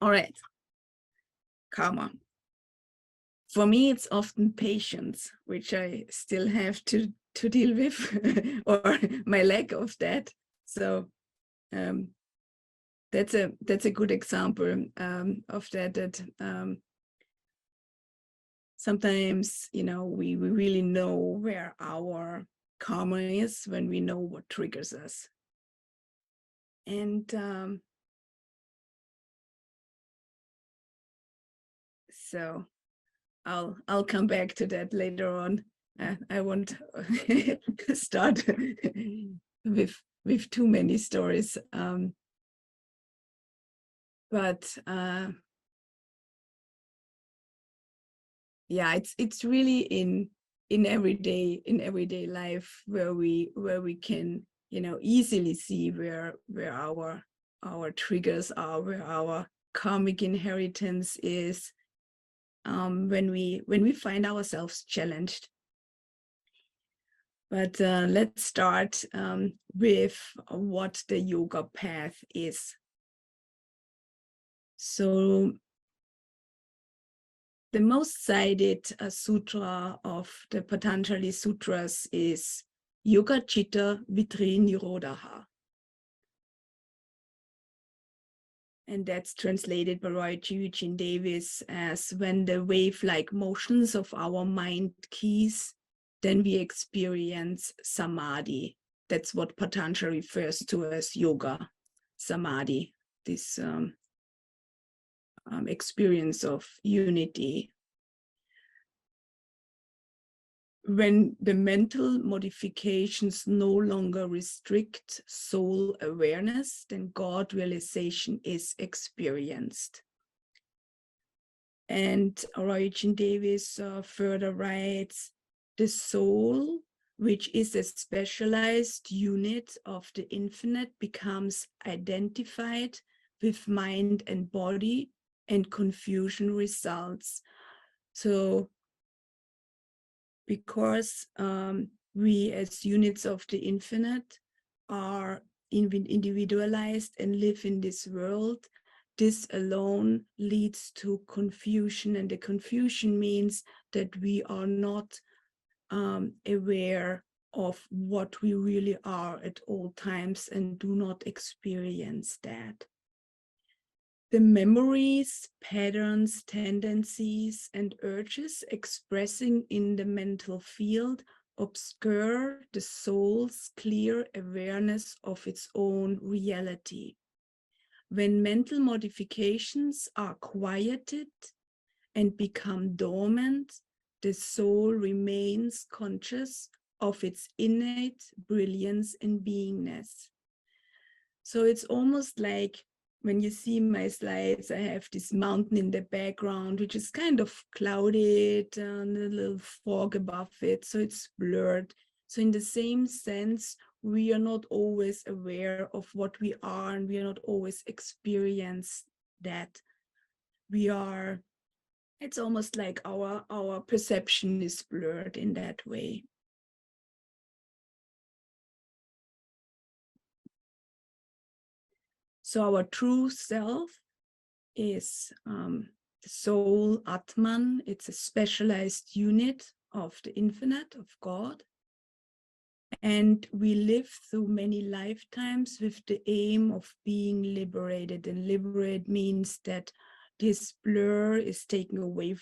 All right, karma. For me, it's often patience, which I still have to deal with, or my lack of that. So that's a good example of that. Sometimes, we really know where our karma is when we know what triggers us. And so I'll come back to that later on. I won't start with too many stories. But yeah, it's really in everyday life where we can easily see where our triggers are, where our karmic inheritance is, when we find ourselves challenged. But let's start with what the yoga path is. So the most cited sutra of the Patanjali Sutras is Yoga Chitta Vitri Nirodha. And that's translated by Roy G. Eugene Davis as when the wave-like motions of our mind cease, then we experience samadhi. That's what Patanjali refers to as yoga, samadhi, this experience of unity. When the mental modifications no longer restrict soul awareness, then God realization is experienced. And Roy Eugene Davis further writes, the soul, which is a specialized unit of the infinite, becomes identified with mind and body, and confusion results. So because we as units of the infinite are individualized and live in this world, this alone leads to confusion, and the confusion means that we are not aware of what we really are at all times and do not experience that. The memories, patterns, tendencies, and urges expressing in the mental field obscure the soul's clear awareness of its own reality. When mental modifications are quieted and become dormant, the soul remains conscious of its innate brilliance and beingness. So it's almost like when you see my slides, I have this mountain in the background, which is kind of clouded and a little fog above it, so it's blurred. So in the same sense, we are not always aware of what we are, and we are not always experience that. It's almost like our perception is blurred in that way. So our true self is the soul, Atman. It's a specialized unit of the infinite, of God. And we live through many lifetimes with the aim of being liberated. And liberate means that this blur is taken away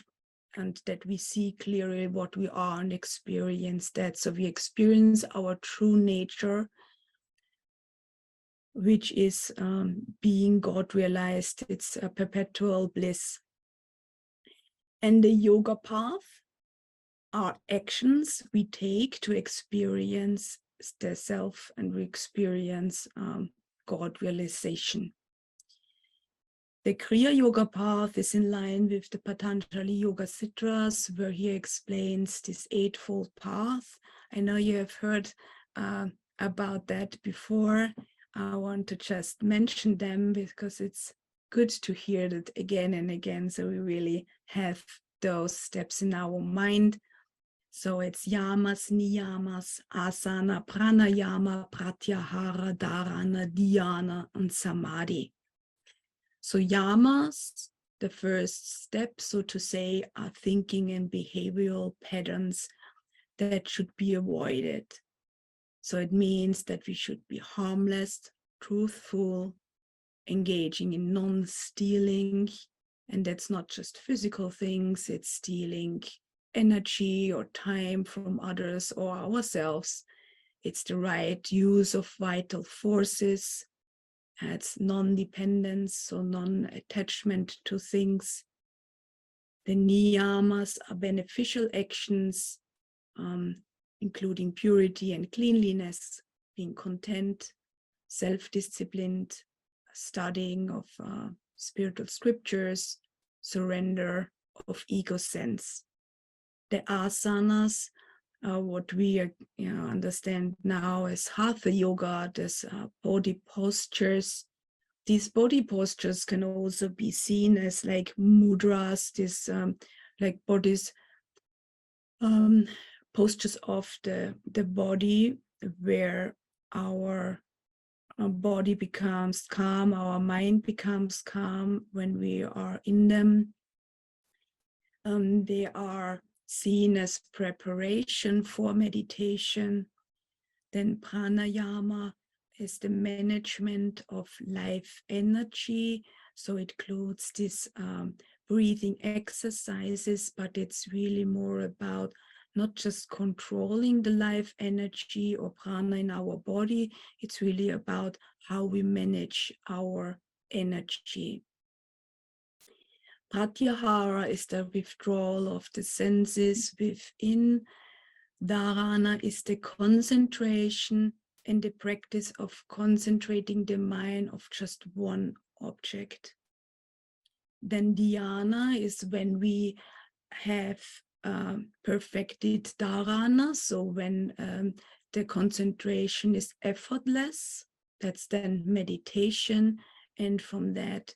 and that we see clearly what we are and experience that. So we experience our true nature, which is being God realized. It's a perpetual bliss. And the yoga path are actions we take to experience the self, and we experience God realization. The Kriya Yoga path is in line with the Patanjali Yoga Sutras, where he explains this eightfold path. I know you have heard about that before. I want to just mention them because it's good to hear that again and again, so we really have those steps in our mind. So it's yamas, niyamas, asana, pranayama, pratyahara, dharana, dhyana, and samadhi. So yamas, the first step, so to say, are thinking and behavioral patterns that should be avoided. So it means that we should be harmless, truthful, engaging in non-stealing, and that's not just physical things, it's stealing energy or time from others or ourselves. It's the right use of vital forces. It's non-dependence, so non-attachment to things. The niyamas are beneficial actions, including purity and cleanliness, being content, self-disciplined, studying of spiritual scriptures, surrender of ego sense. The asanas are what we understand now as hatha yoga, this body postures. These body postures can also be seen as like mudras, this like bodies, postures of the body where our body becomes calm, our mind becomes calm when we are in them. They are seen as preparation for meditation. Then pranayama is the management of life energy. So it includes this breathing exercises, but it's really more about not just controlling the life energy or prana in our body. It's really about how we manage our energy. Pratyahara is the withdrawal of the senses within. Dharana is the concentration and the practice of concentrating the mind of just one object. Then dhyana is when we have perfected dharana, so when the concentration is effortless, that's then meditation, and from that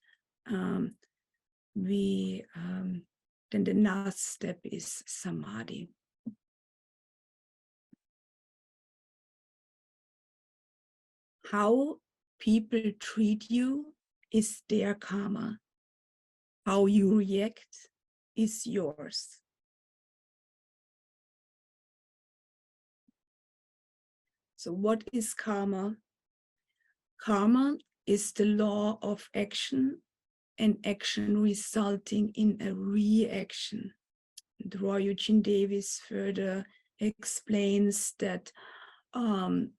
then the last step is samadhi. How people treat you is their karma. How you react is yours. So what is karma? Karma is the law of action and action resulting in a reaction. And Roy Eugene Davis further explains that karma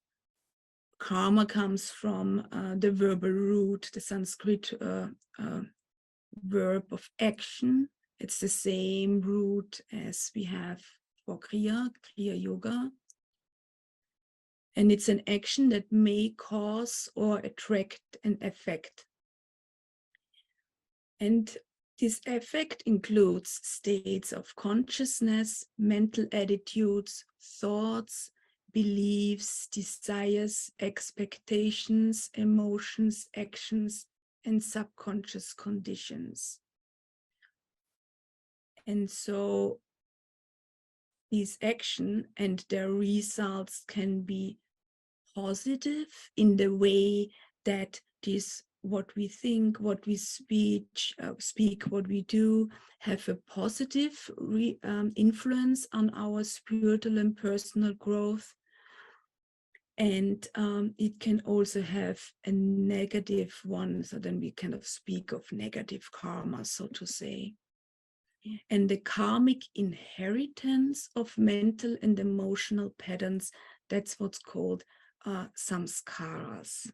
comes from the verbal root, the Sanskrit verb of action. It's the same root as we have for Kriya Yoga. And it's an action that may cause or attract an effect. And this effect includes states of consciousness, mental attitudes, thoughts, beliefs, desires, expectations, emotions, actions, and subconscious conditions. And so these actions and their results can be positive in the way that this what we think, what we speak, what we do, have a positive influence on our spiritual and personal growth. And it can also have a negative one. So then we kind of speak of negative karma, so to say. And the karmic inheritance of mental and emotional patterns, that's what's called samskaras.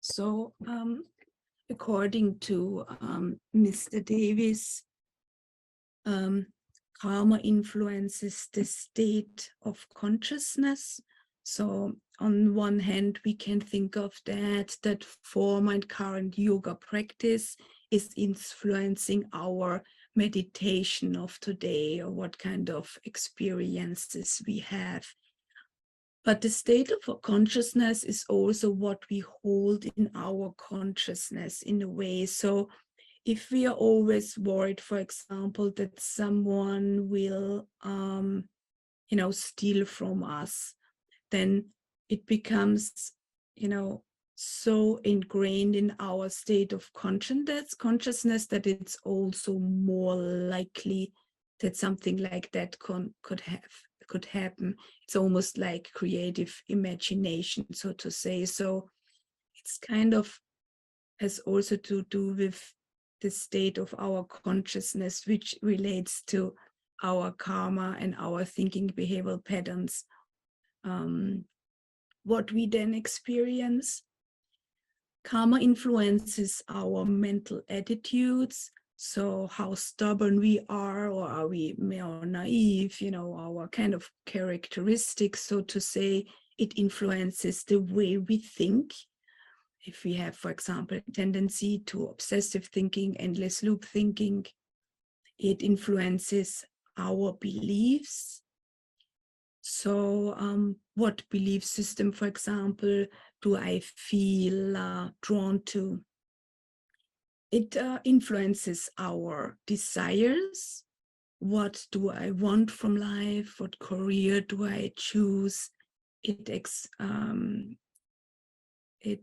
So according to Mr. Davis, karma influences the state of consciousness. So on one hand, we can think of that former and current yoga practice is influencing our meditation of today, or what kind of experiences we have. But the state of consciousness is also what we hold in our consciousness in a way. So if we are always worried, for example, that someone will, steal from us, then it becomes so ingrained in our state of consciousness that it's also more likely that something like that could happen. It's almost like creative imagination, so to say. So it's kind of has also to do with the state of our consciousness, which relates to our karma and our thinking behavioral patterns, what we then experience. Karma influences our mental attitudes. So how stubborn we are, or are we more naive, our kind of characteristics, so to say. It influences the way we think. If we have, for example, a tendency to obsessive thinking, endless loop thinking, it influences our beliefs. So what belief system, for example, do I feel drawn to? It influences our desires. What do I want from life? What career do I choose? It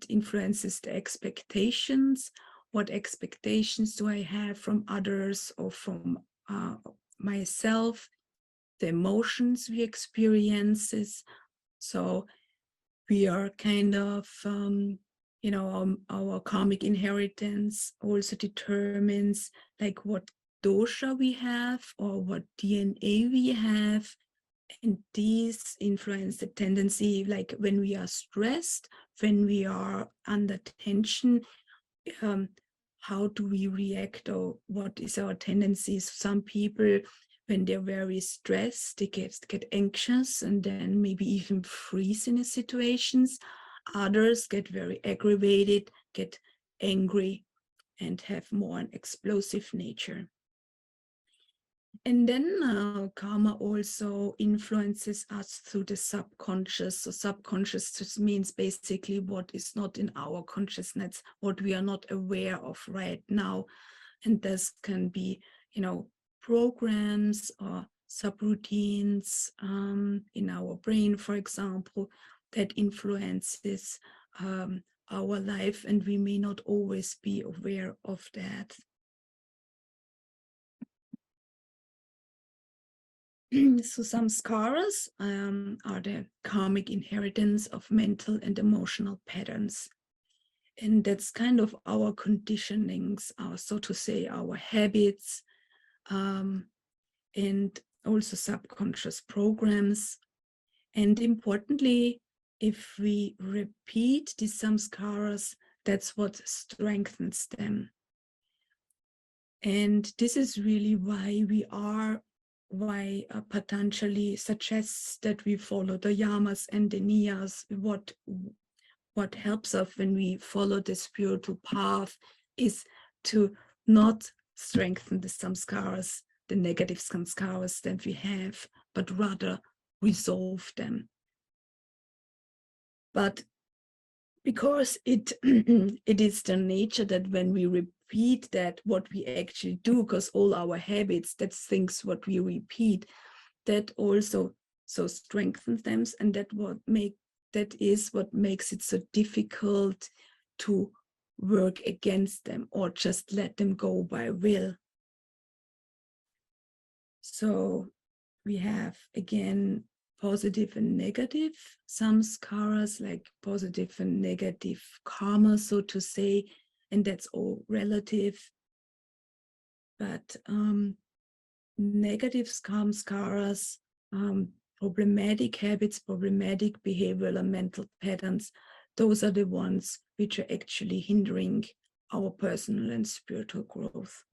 influences the expectations. What expectations do I have from others or from myself? The emotions we experience. So we are kind of, our karmic inheritance also determines like what dosha we have or what DNA we have. And these influence the tendency, like when we are stressed, when we are under tension, how do we react, or what is our tendencies? Some people, when they're very stressed, they get anxious and then maybe even freeze in the situations. Others get very aggravated, get angry, and have more an explosive nature. And then karma also influences us through the subconscious. So subconscious just means basically what is not in our consciousness, what we are not aware of right now. And this can be, programs or subroutines in our brain, for example, that influences our life, and we may not always be aware of that. So samskaras are the karmic inheritance of mental and emotional patterns. And that's kind of our conditionings, so to say, our habits, and also subconscious programs. And importantly, if we repeat these samskaras, that's what strengthens them. And this is really why Patanjali suggests that we follow the yamas and the niyas. What helps us when we follow the spiritual path is to not strengthen the samskaras, the negative samskaras that we have, but rather resolve them. But because it is the nature that when we repeat that, what we actually do, because all our habits, that's things what we repeat, that also so strengthens them, and that is what makes it so difficult to work against them or just let them go by will. So we have again positive and negative samskaras, like positive and negative karma, so to say, and that's all relative. But negative samskaras, problematic habits, problematic behavioral and mental patterns, those are the ones which are actually hindering our personal and spiritual growth.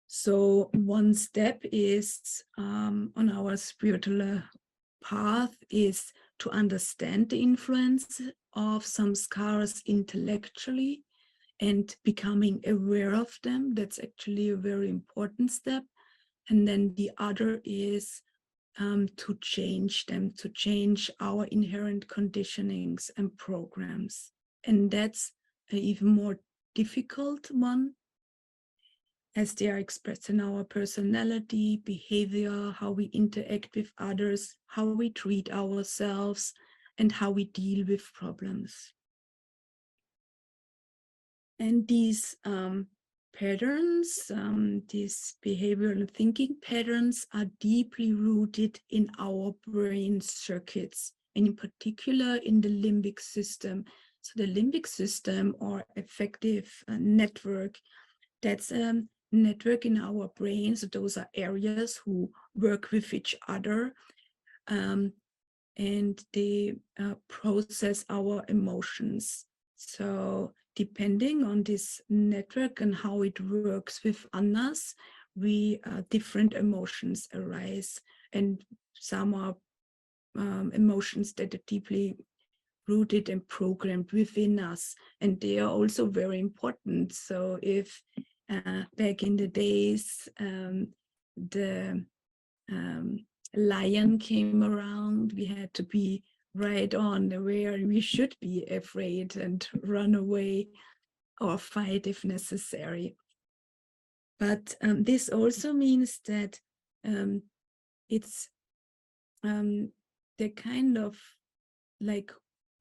So one step is on our spiritual path is to understand the influence of samskaras intellectually and becoming aware of them. That's actually a very important step. And then the other is to change them, to change our inherent conditionings and programs. And that's an even more difficult one, as they are expressed in our personality, behavior, how we interact with others, how we treat ourselves, and how we deal with problems. And these patterns, these behavioral thinking patterns are deeply rooted in our brain circuits, and in particular in the limbic system. So the limbic system, or affective network, that's a network in our brain. So those are areas who work with each other, and they process our emotions. So depending on this network and how it works with us, we different emotions arise, and some are emotions that are deeply rooted and programmed within us, and they are also very important. So if back in the days the lion came around, we had to be right on where we should be afraid and run away or fight if necessary. But this also means that it's the kind of like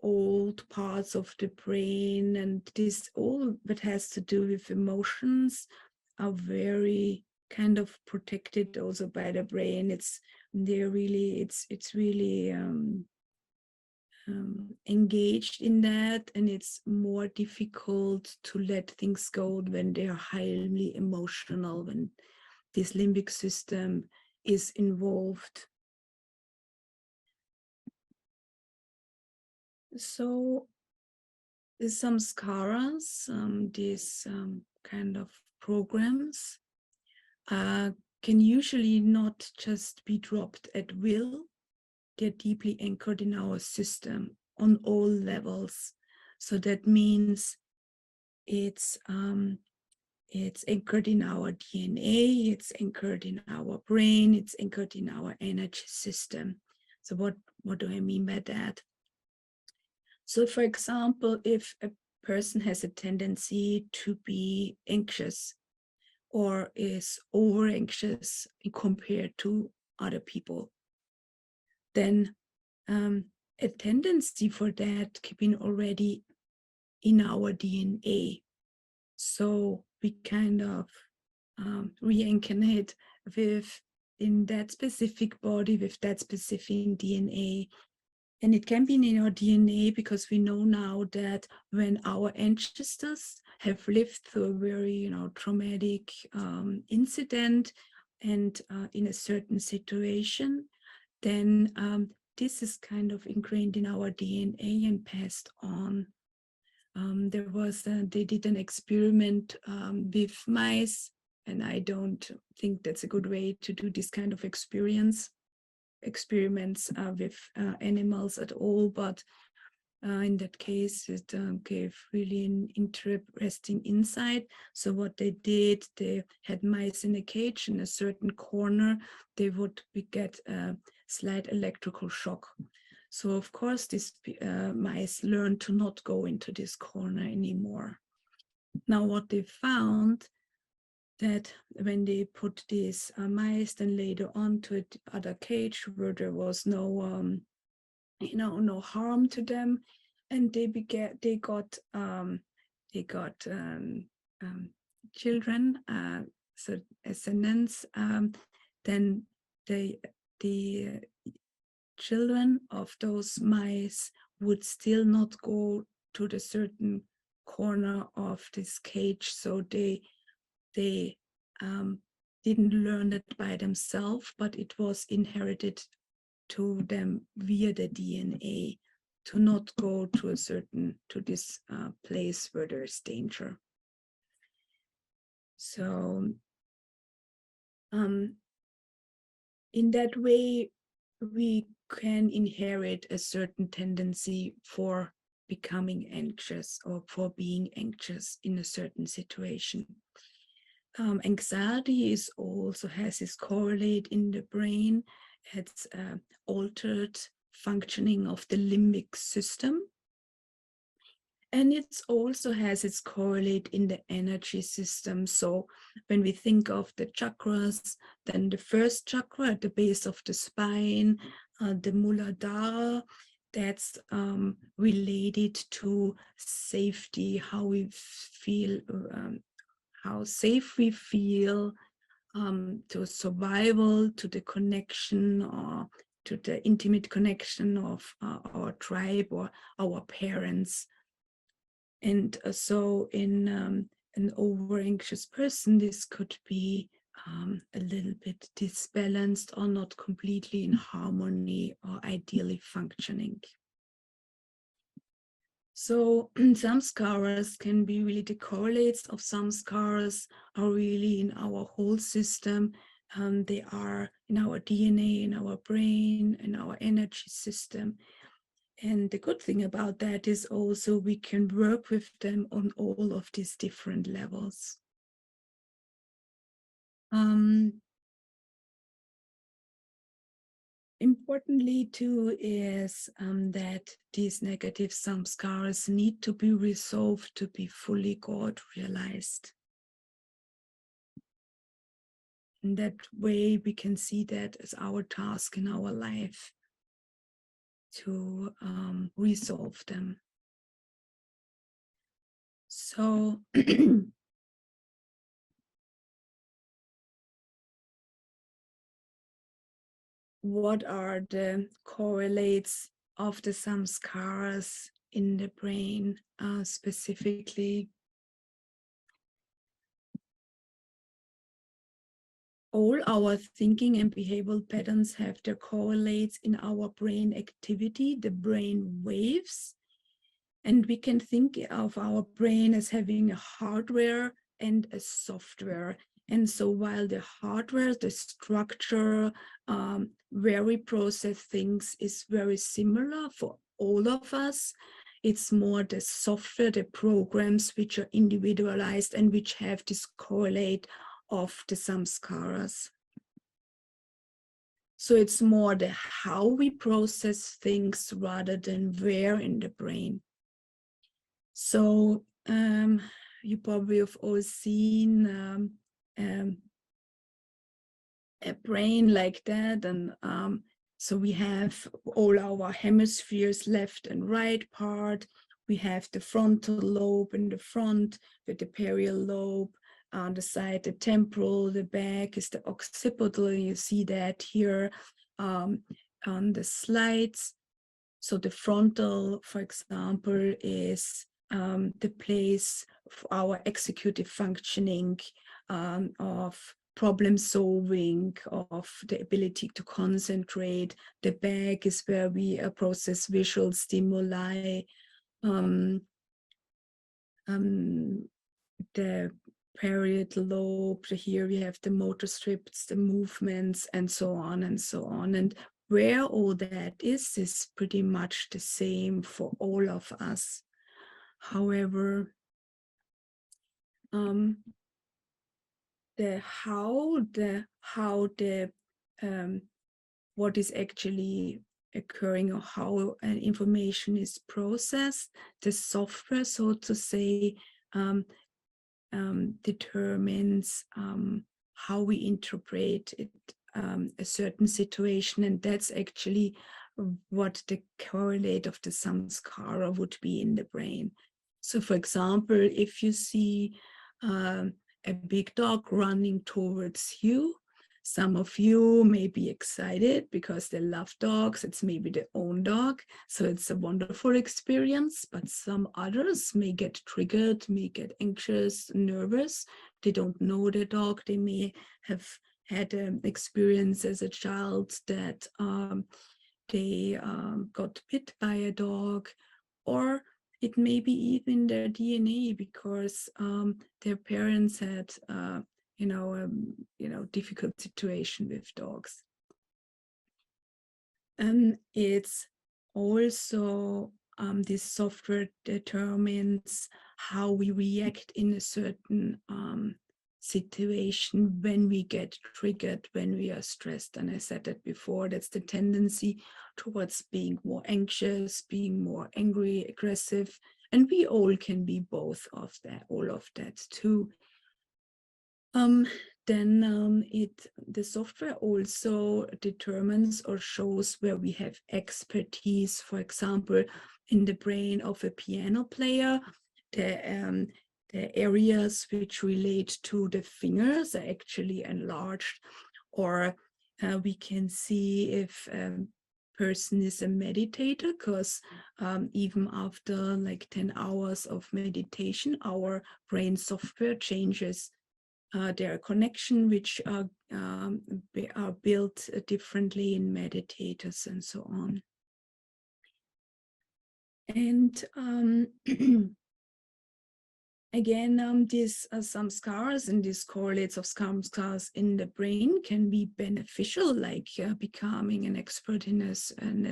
old parts of the brain, and this all that has to do with emotions are very kind of protected also by the brain. It's really engaged in that, and it's more difficult to let things go when they are highly emotional, when this limbic system is involved. So some scaras, these kind of programs, can usually not just be dropped at will. They're deeply anchored in our system on all levels. So that means it's anchored in our DNA, it's anchored in our brain, it's anchored in our energy system. So what do I mean by that? So for example, if a person has a tendency to be anxious or is over anxious compared to other people, then a tendency for that can be already in our DNA. So we kind of reincarnate with in that specific body with that specific DNA. And it can be in our DNA because we know now that when our ancestors have lived through a very, traumatic incident and in a certain situation, then this is kind of ingrained in our DNA and passed on. They did an experiment with mice, and I don't think that's a good way to do this kind of experiments with animals at all, but in that case it gave really an interesting insight. So what they did, they had mice in a cage in a certain corner. They would get a slight electrical shock. So of course these mice learned to not go into this corner anymore. Now what they found, that when they put these mice then later on to other cage where there was no no harm to them, and they got children, so ascendants, then the children of those mice would still not go to the certain corner of this cage. So they didn't learn it by themselves, but it was inherited to them via the DNA to not go to this place where there's danger. So in that way, we can inherit a certain tendency for becoming anxious or for being anxious in a certain situation. Anxiety also has this correlate in the brain. It's altered functioning of the limbic system. And it also has its correlate in the energy system. So when we think of the chakras, then the first chakra at the base of the spine, the Muladhara, that's related to safety, how we feel, how safe we feel, to survival, to the connection, or to the intimate connection of our tribe or our parents. And so in an over anxious person, this could be a little bit disbalanced or not completely in harmony or ideally functioning. So samskaras can be really the correlates of samskaras are really in our whole system. They are in our DNA, in our brain, in our energy system. And the good thing about that is also we can work with them on all of these different levels. Importantly too is that these negative samskaras need to be resolved to be fully God realized. In that way, we can see that as our task in our life to resolve them. So what are the correlates of the samskaras in the brain specifically? All our thinking and behavioral patterns have their correlates in our brain activity, the brain waves. And we can think of our brain as having a hardware and a software. And so while the hardware, the structure, where we process things is very similar for all of us, it's more the software, the programs which are individualized and which have this correlate of the samskaras. So it's more the how we process things rather than where in the brain. So you probably have all seen a brain like that, and so we have all our hemispheres, left and right part. We have the frontal lobe in the front with the parietal lobe. On the side, the temporal, the back is the occipital. You see that here on the slides. So the frontal, for example, is the place for our executive functioning, of problem solving, of the ability to concentrate. The back is where we process visual stimuli. The parietal lobe, here we have the motor strips, the movements, and so on and so on. And where all that is pretty much the same for all of us. However, what is actually occurring or how information is processed, the software, so to say, determines how we interpret it, a certain situation, and that's actually what the correlate of the samskara would be in the brain. So for example, if you see a big dog running towards you, some of you may be excited because they love dogs. It's maybe their own dog, so it's a wonderful experience. But some others may get triggered, may get anxious, nervous. They don't know their dog. They may have had an experience as a child that they got bit by a dog, or it may be even their DNA because their parents had difficult situation with dogs. And it's also this software determines how we react in a certain situation when we get triggered, when we are stressed. And I said that before, that's the tendency towards being more anxious, being more angry, aggressive, And we all can be both of that, all of that too. Then the software also determines or shows where we have expertise. For example, in the brain of a piano player, the areas which relate to the fingers are actually enlarged, or we can see if person is a meditator, because even after like 10 hours of meditation, our brain software changes their connection, which are built differently in meditators and so on. And again, these samskaras and these correlates of samskaras in the brain can be beneficial, like becoming an expert in a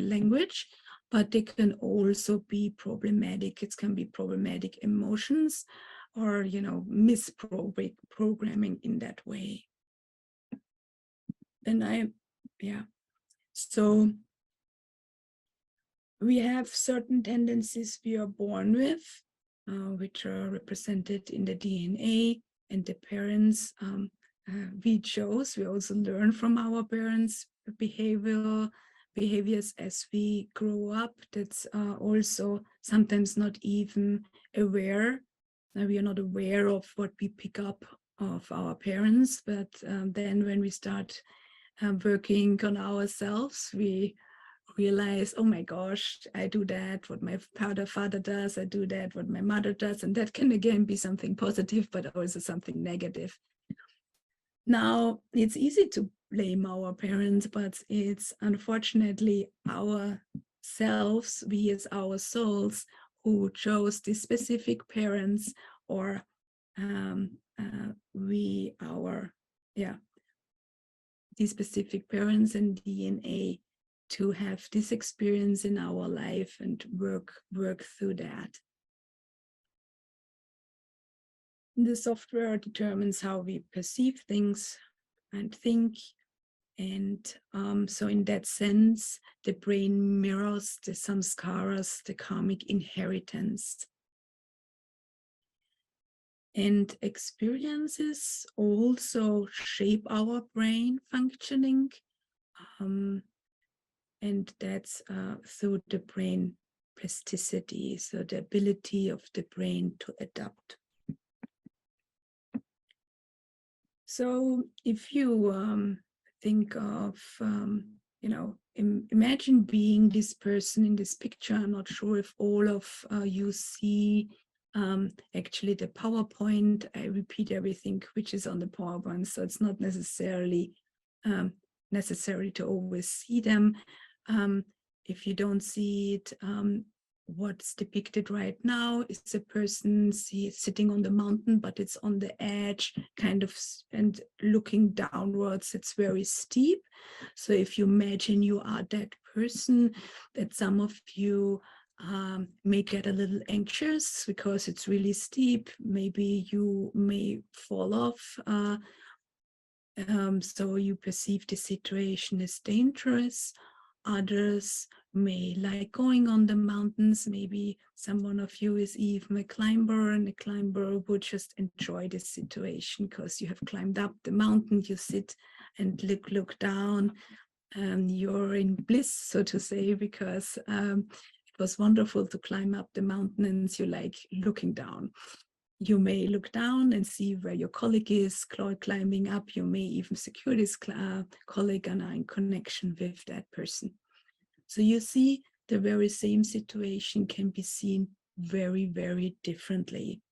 language, but they can also be problematic. It can be problematic emotions, or misprogramming in that way. And so we have certain tendencies we are born with, which are represented in the DNA, and the parents we chose. We also learn from our parents' behaviors as we grow up. That's also sometimes not even aware. We are not aware of what we pick up of our parents, but then when we start working on ourselves, we realize, oh my gosh, I do that, what my father does, I do that, what my mother does, and that can again be something positive, but also something negative. Now, it's easy to blame our parents, but it's unfortunately ourselves, we as our souls, who chose these specific parents, or these specific parents and DNA to have this experience in our life and work through that. The software determines how we perceive things and think. And so in that sense, the brain mirrors the samskaras, the karmic inheritance. And experiences also shape our brain functioning. And that's through the brain plasticity, so the ability of the brain to adapt. So if you think of, imagine being this person in this picture. I'm not sure if all of you see actually the PowerPoint. I repeat everything which is on the PowerPoint, so it's not necessarily necessary to always see them. If you don't see it, what's depicted right now is a person sitting on the mountain, but it's on the edge, kind of, and looking downwards. It's very steep. So if you imagine you are that person, that some of you may get a little anxious because it's really steep. Maybe you may fall off. So you perceive the situation as dangerous. Others may like going on the mountains. Maybe someone of you is even a climber, and a climber would just enjoy this situation because you have climbed up the mountain, you sit and look down. You're in bliss, so to say, because it was wonderful to climb up the mountains. You like looking down. You may look down and see where your colleague is climbing up. You may even secure this colleague and are in connection with that person. So you see, the very same situation can be seen very, very differently.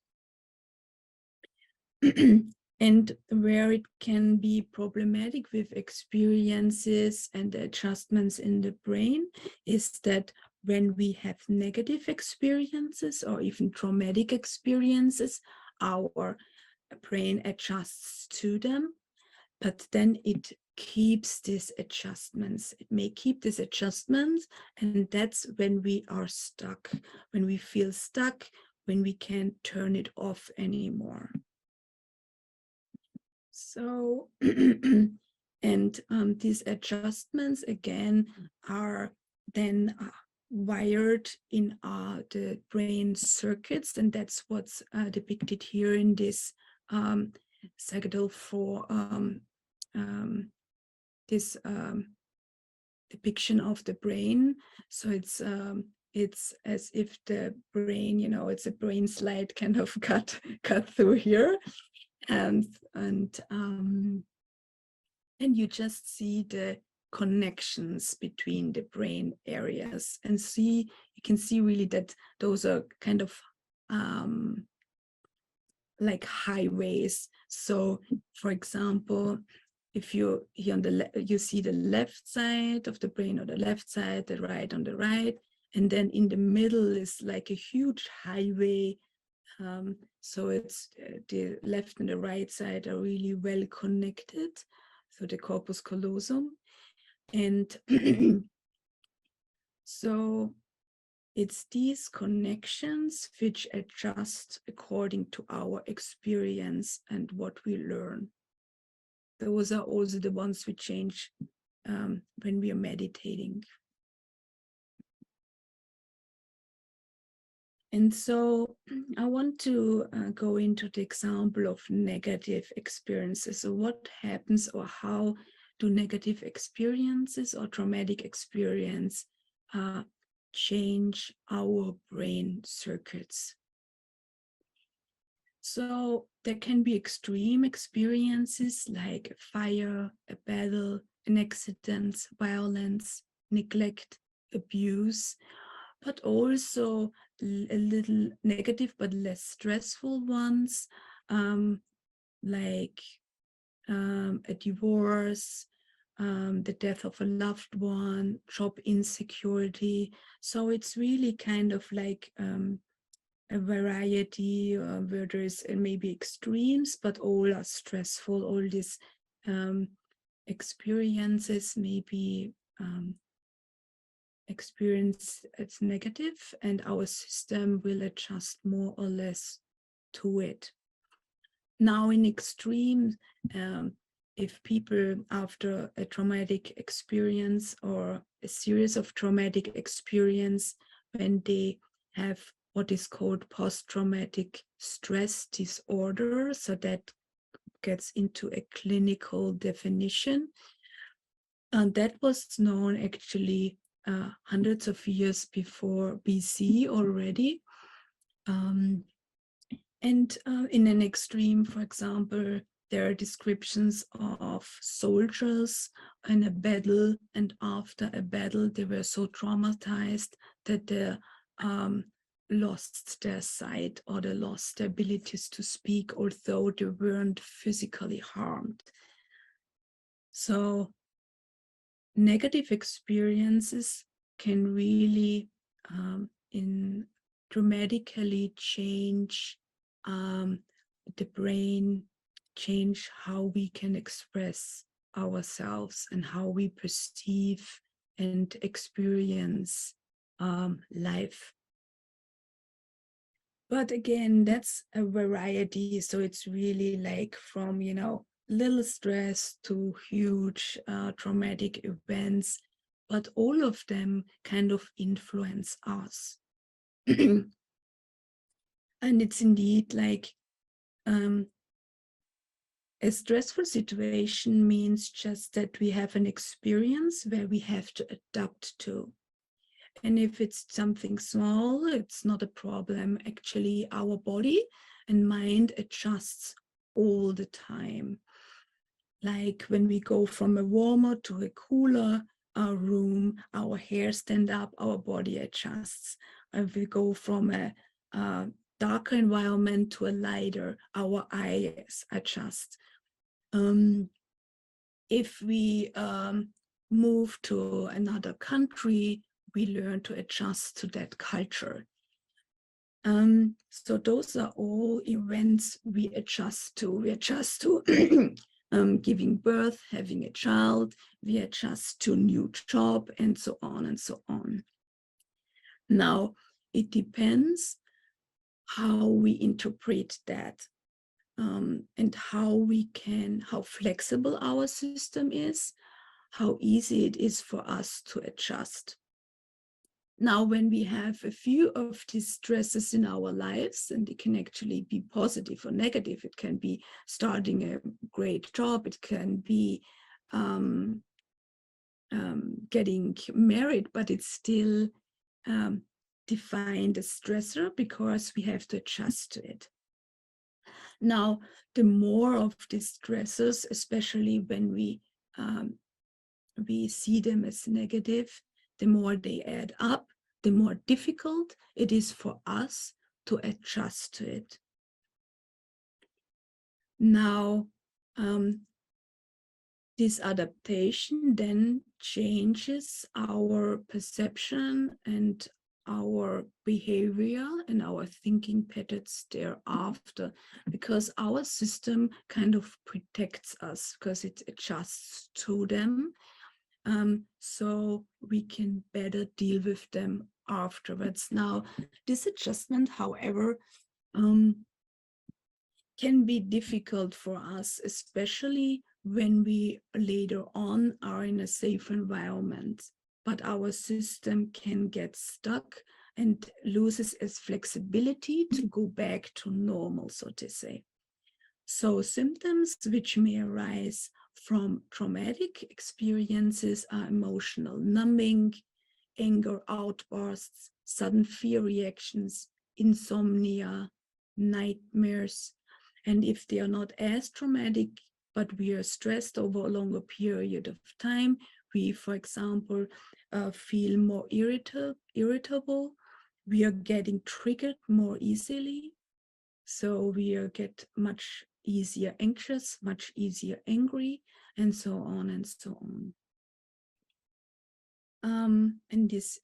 And where it can be problematic with experiences and adjustments in the brain is that when we have negative experiences or even traumatic experiences, our brain adjusts to them, but then it keeps these adjustments. It may keep these adjustments, and that's when we are stuck, when we feel stuck, when we can't turn it off anymore. So, and these adjustments again are then wired in the brain circuits, and that's what's depicted here in this sagittal for this depiction of the brain. So it's as if the brain, it's a brain slide kind of cut through here, and you just see the connections between the brain areas, and you can see really that those are kind of like highways. So for example, if you here on the you see the left side of the brain, or the left side, the right on the right, and then in the middle is like a huge highway. So it's the left and the right side are really well connected, so the corpus callosum. And so it's these connections which adjust according to our experience and what we learn. Those are also the ones we change when we are meditating. And so I want to go into the example of negative experiences. So what happens, or how do negative experiences or traumatic experience change our brain circuits? So there can be extreme experiences like a fire, a battle, an accident, violence, neglect, abuse, but also a little negative but less stressful ones, like a divorce, the death of a loved one, job insecurity. So it's really kind of like a variety where there's maybe extremes, but all are stressful. All these experiences maybe experience it's negative, and our system will adjust more or less to it. Now in extreme, if people after a traumatic experience or a series of traumatic experience, when they have what is called post-traumatic stress disorder, so that gets into a clinical definition, and that was known actually hundreds of years before BC already. And in an extreme, for example, there are descriptions of soldiers in a battle, and after a battle, they were so traumatized that they lost their sight, or they lost their abilities to speak, although they weren't physically harmed. So negative experiences can really dramatically change the brain, change how we can express ourselves and how we perceive and experience life. But again, that's a variety. So it's really like from, little stress to huge traumatic events, but all of them kind of influence us. And it's indeed like a stressful situation means just that we have an experience where we have to adapt to. And if it's something small, it's not a problem. Actually, our body and mind adjusts all the time. Like when we go from a warmer to a cooler room, our hair stands up, our body adjusts. If we go from a darker environment to a lighter, our eyes adjust. If we move to another country, we learn to adjust to that culture. So those are all events we adjust to. We adjust to giving birth, having a child, we adjust to new job, and so on and so on. Now, it depends how we interpret that, and how flexible our system is, how easy it is for us to adjust. Now, when we have a few of these stresses in our lives, and it can actually be positive or negative, it can be starting a great job, it can be getting married, but it's still defined as stressor because we have to adjust to it. Now, the more of these stressors, especially when we see them as negative, the more they add up, the more difficult it is for us to adjust to it. Now, this adaptation then changes our perception and our behavior and our thinking patterns thereafter, because our system kind of protects us because it adjusts to them. So we can better deal with them afterwards. Now, this adjustment, however, can be difficult for us, especially when we later on are in a safe environment. But our system can get stuck and loses its flexibility to go back to normal, so to say. So symptoms which may arise from traumatic experiences are emotional numbing, anger outbursts, sudden fear reactions, insomnia, nightmares. And if they are not as traumatic, but we are stressed over a longer period of time, we, for example, feel more irritable, we are getting triggered more easily. So we get much easier anxious, much easier angry, and so on and so on. And these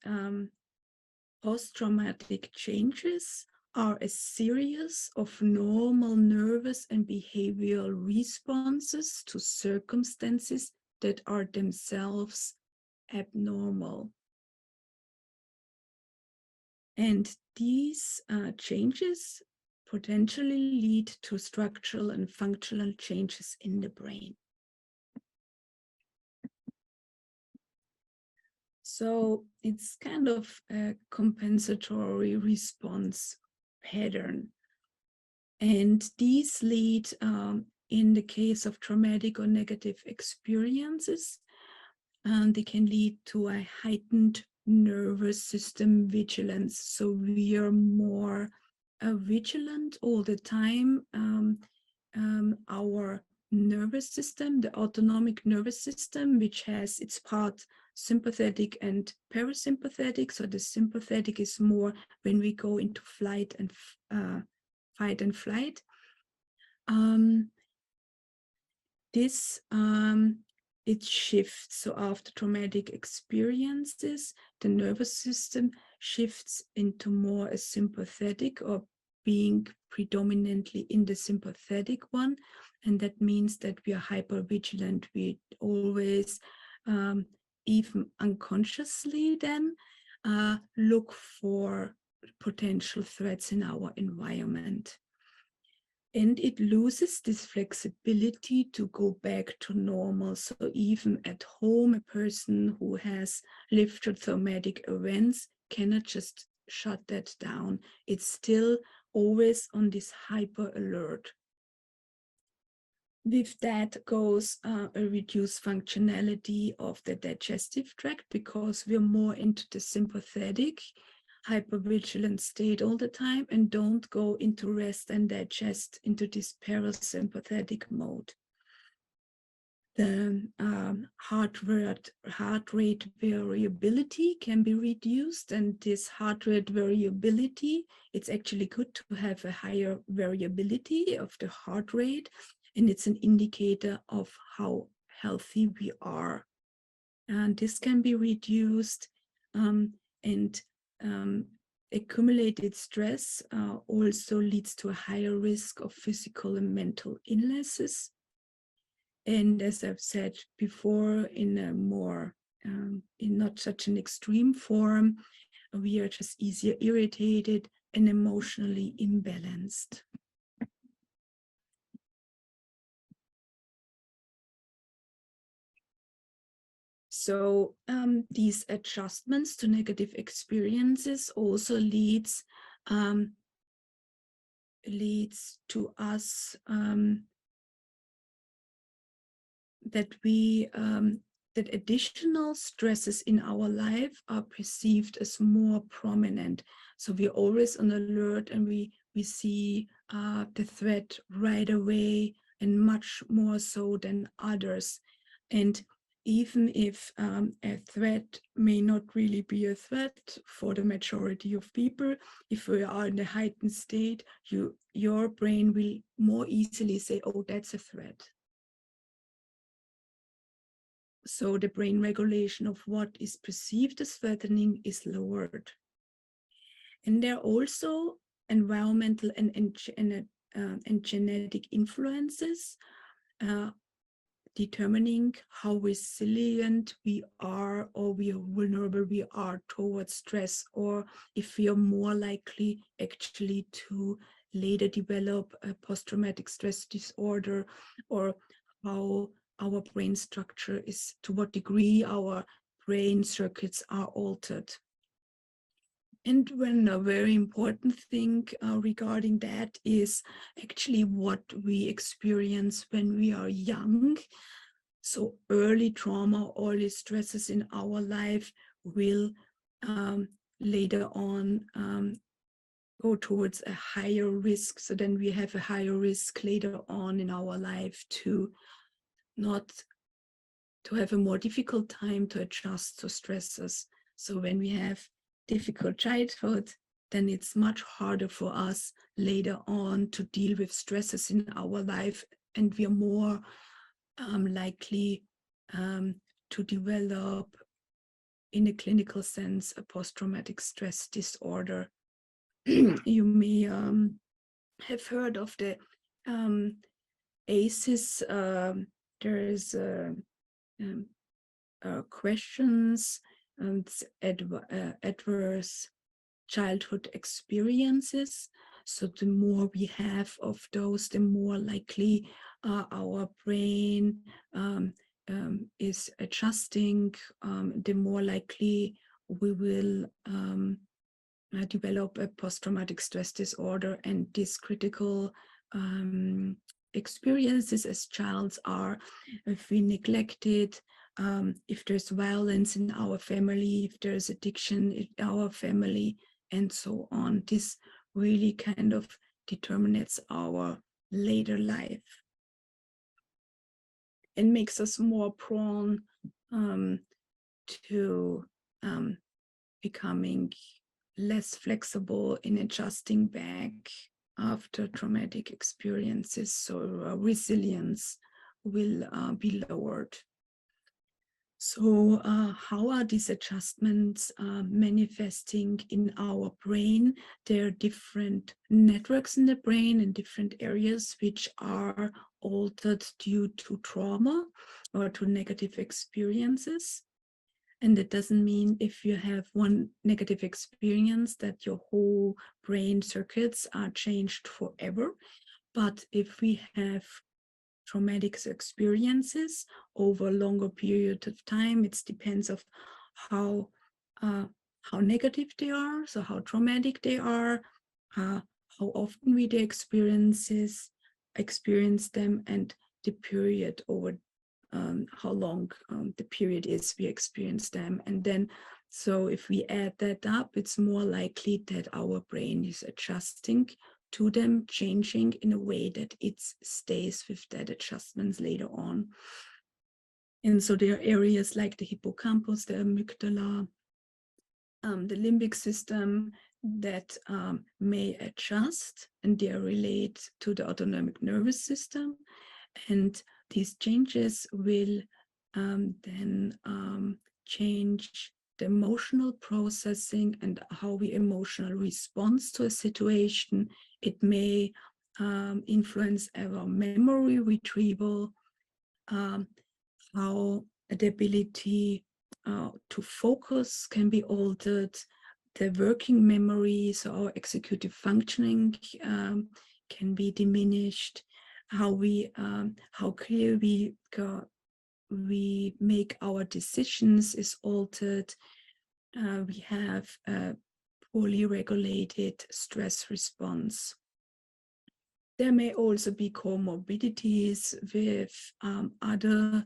post-traumatic changes are a series of normal nervous and behavioral responses to circumstances that are themselves abnormal. And these changes potentially lead to structural and functional changes in the brain. So it's kind of a compensatory response pattern. And these lead, in the case of traumatic or negative experiences, they can lead to a heightened nervous system vigilance. So we are more vigilant all the time. Our nervous system, the autonomic nervous system, which has its part sympathetic and parasympathetic. So the sympathetic is more when we go into flight and fight and flight. It shifts. So after traumatic experiences, the nervous system shifts into more a sympathetic, or being predominantly in the sympathetic one. And that means that we are hypervigilant. We always, even unconsciously then, look for potential threats in our environment. And it loses this flexibility to go back to normal. So even at home, a person who has lived through traumatic events cannot just shut that down. It's still always on this hyper alert. With that goes a reduced functionality of the digestive tract, because we're more into the sympathetic, hypervigilant state all the time and don't go into rest and digest into this parasympathetic mode. The heart rate variability can be reduced, and this heart rate variability, it's actually good to have a higher variability of the heart rate, and it's an indicator of how healthy we are. And this can be reduced, and accumulated stress also leads to a higher risk of physical and mental illnesses. And as I've said before, in a more, in not such an extreme form, we are just easier irritated and emotionally imbalanced. So these adjustments to negative experiences also leads to us that additional stresses in our life are perceived as more prominent. So we're always on alert, and we see the threat right away, and much more so than others. And even if a threat may not really be a threat for the majority of people, if we are in a heightened state, your brain will more easily say, oh, that's a threat. So the brain regulation of what is perceived as threatening is lowered. And there are also environmental and genetic influences determining how resilient we are, or we are vulnerable we are towards stress, or if we are more likely actually to later develop a post-traumatic stress disorder, or how our brain structure is, to what degree our brain circuits are altered. And when a very important thing regarding that is actually what we experience when we are young. So early trauma, early stresses in our life will later on go towards a higher risk. So then we have a higher risk later on in our life to have a more difficult time to adjust to stresses. So when we have difficult childhood, then it's much harder for us later on to deal with stresses in our life, and we are more likely to develop, in a clinical sense, a post-traumatic stress disorder. You may have heard of the ACEs. There is questions and adverse childhood experiences. So the more we have of those, the more likely our brain is adjusting, the more likely we will develop a post-traumatic stress disorder. And these critical experiences as childs are if we neglected, if there's violence in our family, if there's addiction in our family, and so on. This really kind of determines our later life and makes us more prone to becoming less flexible in adjusting back after traumatic experiences. So resilience will be lowered. So how are these adjustments manifesting in our brain? There are different networks in the brain in different areas which are altered due to trauma or to negative experiences. And it doesn't mean if you have one negative experience that your whole brain circuits are changed forever. But if we have traumatic experiences over a longer period of time, it depends of how negative they are, so how traumatic they are, how often we experience them, and the period over how long the period is we experience them. And then, so if we add that up, it's more likely that our brain is adjusting to them, changing in a way that it stays with that adjustments later on. And so there are areas like the hippocampus, the amygdala, the limbic system that may adjust, and they relate to the autonomic nervous system. And these changes will then change the emotional processing and how we emotionally respond to a situation. It may influence our memory retrieval, how the ability to focus can be altered, the working memory, so our executive functioning can be diminished, how clear we we make our decisions is altered. We have a poorly regulated stress response. There may also be comorbidities with other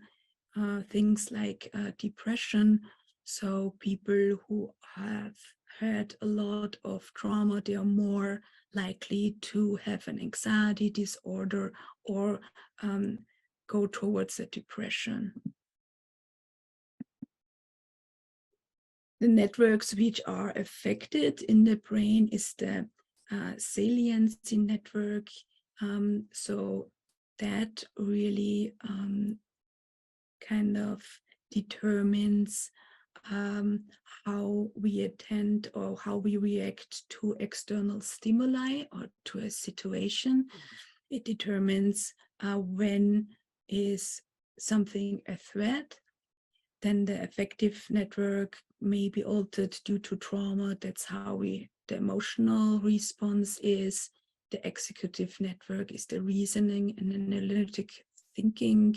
things like depression. So people who have had a lot of trauma, they are more likely to have an anxiety disorder or go towards a depression. The networks which are affected in the brain is the saliency network. So that really kind of determines how we attend or how we react to external stimuli or to a situation. It determines when is something a threat. Then the affective network may be altered due to trauma. That's how the emotional response is. The executive network is the reasoning and analytic thinking.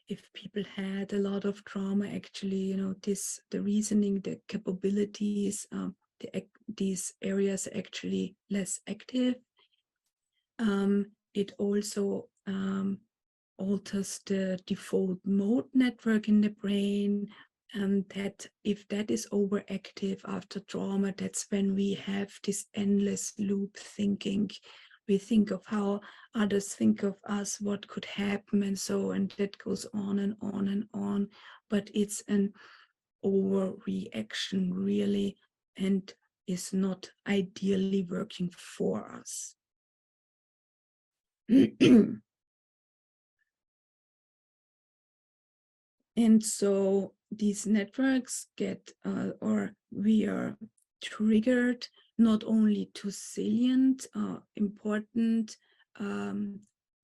If people had a lot of trauma, actually, the reasoning, the capabilities, these areas are actually less active. It also alters the default mode network in the brain, and that if that is overactive after trauma, that's when we have this endless loop thinking. We think of how others think of us, what could happen, and so, and that goes on and on and on. But it's an overreaction, really, and is not ideally working for us. And so these networks get, or we are triggered not only to salient, important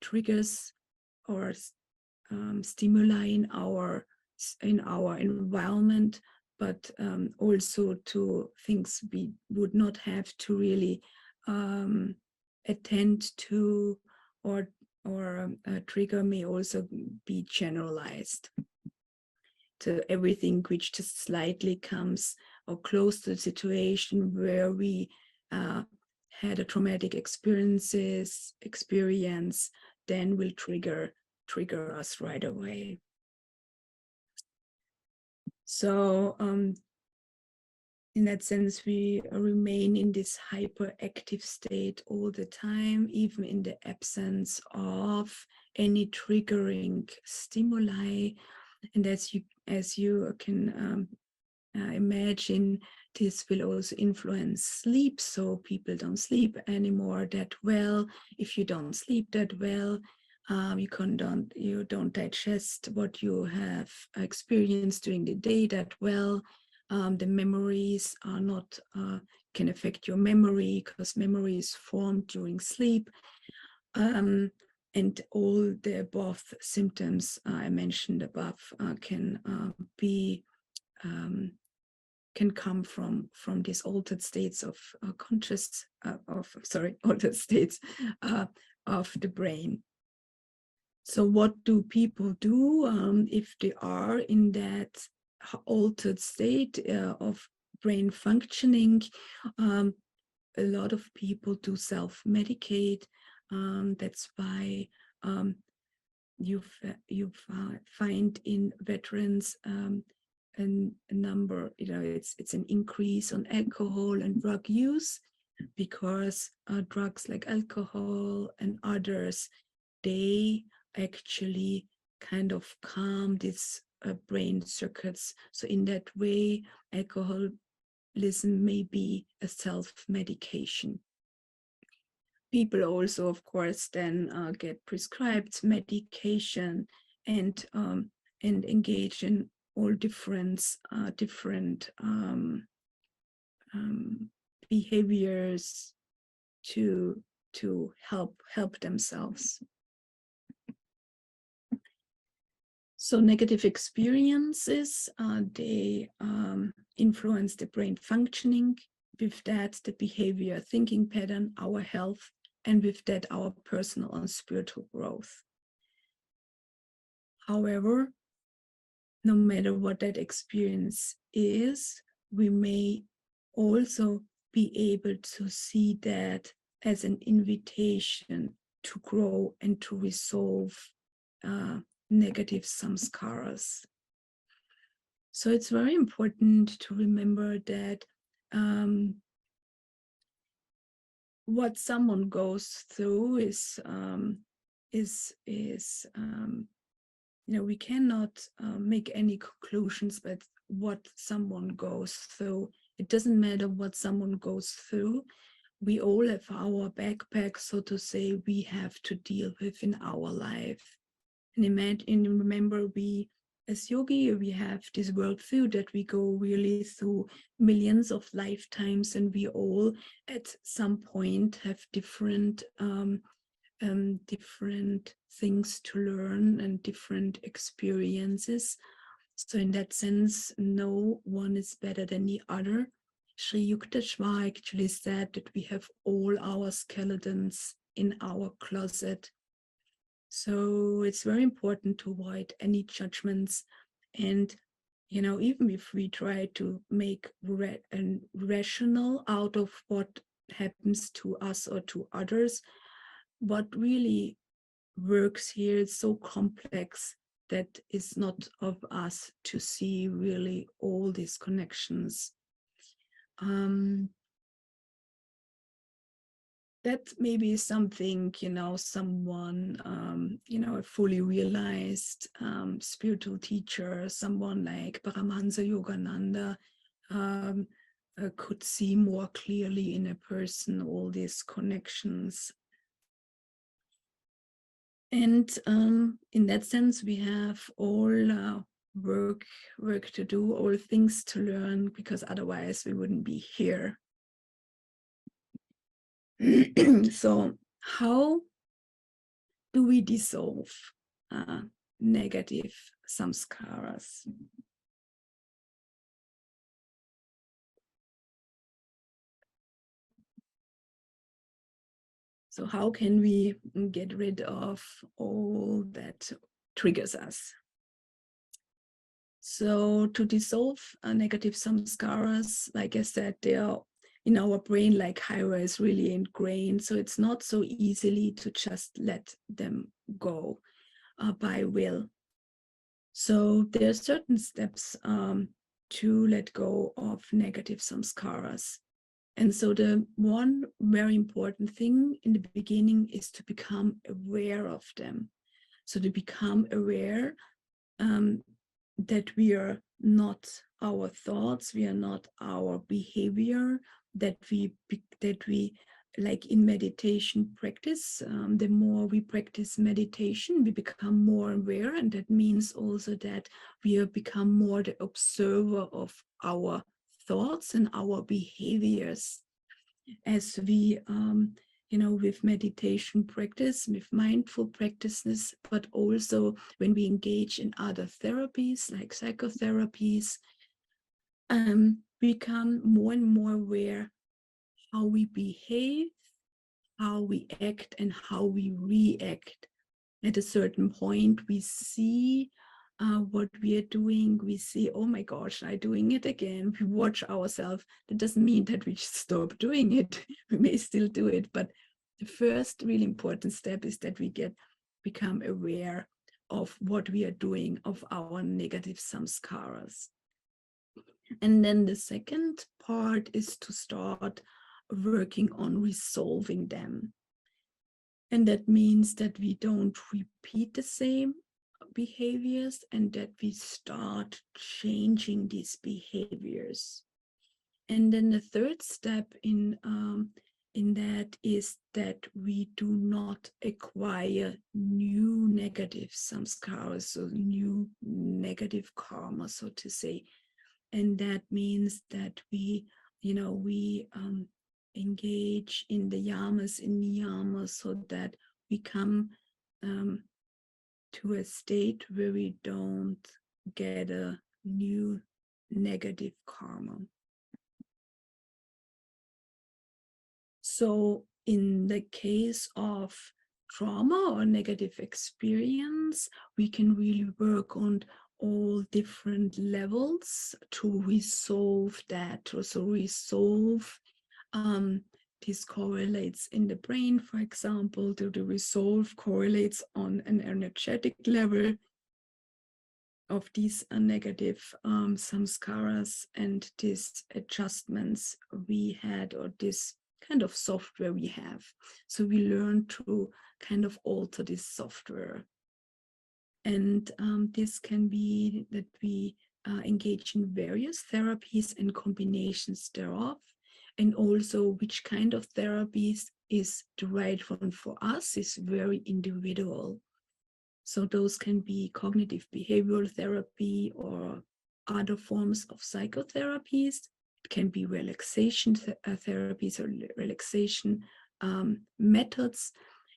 triggers or stimuli in our environment, but also to things we would not have to really attend to, or a trigger may also be generalized to everything which just slightly comes or close to the situation where we had a traumatic experience, then will trigger us right away. So in that sense, we remain in this hyperactive state all the time, even in the absence of any triggering stimuli. And as you can imagine, this will also influence sleep. So people don't sleep anymore that well. If you don't sleep that well, you don't digest what you have experienced during the day that well. The memories are not can affect your memory, because memory is formed during sleep. And all the above symptoms I mentioned above can come from these altered states of altered states of the brain. So what do people do if they are in that altered state of brain functioning? A lot of people do self-medicate. That's why you find in veterans a number, it's an increase on alcohol and drug use, because drugs like alcohol and others, they actually kind of calm these brain circuits. So in that way, alcoholism may be a self-medication. People also, of course, then get prescribed medication and engage in all different behaviors to help themselves. So negative experiences, they influence the brain functioning. With that, the behavior, thinking pattern, our health, and with that, our personal and spiritual growth. However, no matter what that experience is, we may also be able to see that as an invitation to grow and to resolve negative samskaras. So it's very important to remember that what someone goes through is we cannot make any conclusions about what someone goes through. It doesn't matter what someone goes through. We all have our backpack, so to say, we have to deal with in our life. And imagine, remember, we as yogi, we have this worldview that we go really through millions of lifetimes, and we all at some point have different things to learn and different experiences. So in that sense, no one is better than the other. Sri Yukteswar actually said that we have all our skeletons in our closet. So it's very important to avoid any judgments. And, even if we try to make rational out of what happens to us or to others, what really works here is so complex that it's not of us to see really all these connections. That maybe is something, someone, a fully realized spiritual teacher, someone like Paramahansa Yogananda could see more clearly in a person all these connections. And in that sense, we have all work to do, all things to learn, because otherwise we wouldn't be here. So how do we dissolve negative samskaras? So how can we get rid of all that triggers us? So to dissolve negative samskaras, like I said, they are in our brain like high-rise, really ingrained. So it's not so easily to just let them go by will. So there are certain steps to let go of negative samskaras. And so the one very important thing in the beginning is to become aware of them. So to become aware that we are not our thoughts, we are not our behavior, that we like in meditation practice, the more we practice meditation, we become more aware, and that means also that we become more the observer of our thoughts and our behaviors. As we with meditation practice, with mindful practices, but also when we engage in other therapies like psychotherapies, become more and more aware how we behave, how we act, and how we react. At a certain point, we see what we are doing. We see, oh my gosh, I'm doing it again. We watch ourselves. That doesn't mean that we stop doing it. We may still do it, but the first really important step is that we become aware of what we are doing, of our negative samskaras. And then the second part is to start working on resolving them. And that means that we don't repeat the same behaviors and that we start changing these behaviors. And then the third step in that is that we do not acquire new negative samskaras, so new negative karma, so to say. And that means that we engage in the yamas, in niyamas, so that we come to a state where we don't get a new negative karma. So in the case of trauma or negative experience, we can really work on all different levels to resolve that, to also resolve this correlates in the brain, for example, to the resolve correlates on an energetic level of these negative samskaras and these adjustments we had, or this kind of software we have. So we learn to kind of alter this software. And this can be that we engage in various therapies and combinations thereof, and also which kind of therapies is the right one for us is very individual. So those can be cognitive behavioral therapy or other forms of psychotherapies. It can be relaxation therapies or relaxation methods.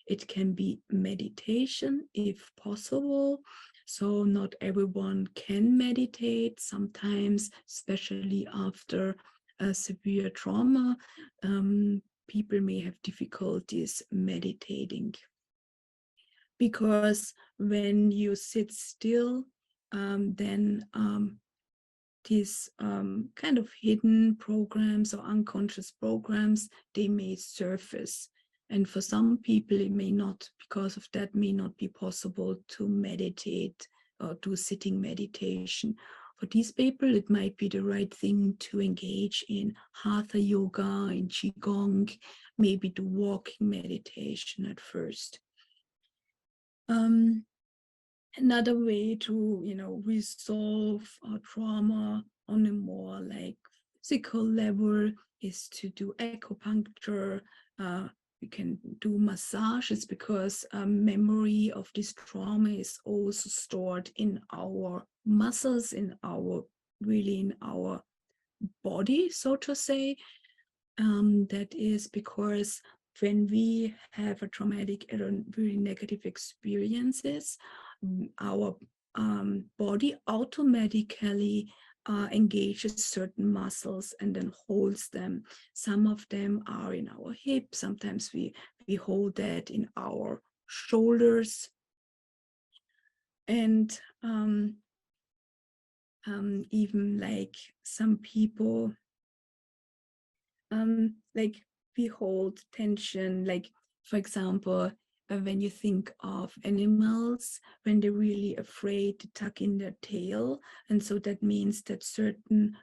It can be meditation if possible. So not everyone can meditate. Sometimes, especially after a severe trauma, people may have difficulties meditating. Because when you sit still, then these kind of hidden programs or unconscious programs, they may surface. And for some people, it may not, because of that, may not be possible to meditate or do sitting meditation. For these people, it might be the right thing to engage in hatha yoga, in qigong, maybe do walking meditation at first. Another way to, resolve trauma on a more like physical level is to do acupuncture. We can do massages because memory of this trauma is also stored in our muscles, in our body, so to say. That is because when we have a traumatic or very negative experiences, our body automatically engages certain muscles and then holds them. Some of them are in our hip. Sometimes we hold that in our shoulders. And even like some people, like we hold tension, like for example, when you think of animals, when they're really afraid to tuck in their tail, and so that means that certain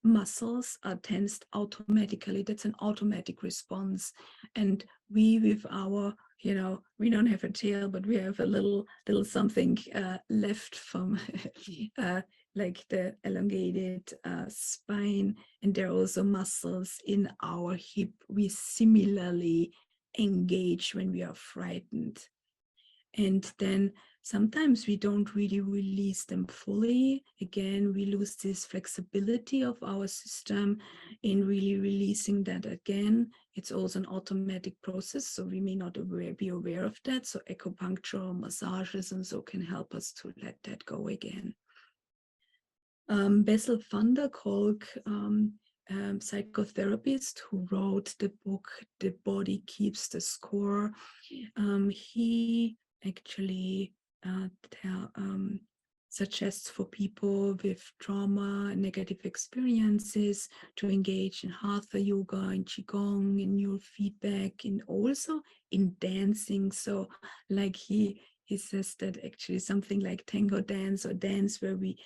muscles are tensed automatically. That's an automatic response. And we, with our, we don't have a tail, but we have a little something left from like the elongated spine, and there are also muscles in our hip we similarly engage when we are frightened. And then sometimes we don't really release them fully. Again, we lose this flexibility of our system in really releasing that again. It's also an automatic process, so we may not be aware of that. So acupuncture, massages, and so can help us to let that go again. Bessel van der Kolk, psychotherapist who wrote the book The Body Keeps the Score, he actually suggests for people with trauma and negative experiences to engage in hatha yoga, in qigong, in neurofeedback, and also in dancing. So like he says that actually something like tango dance or dance where we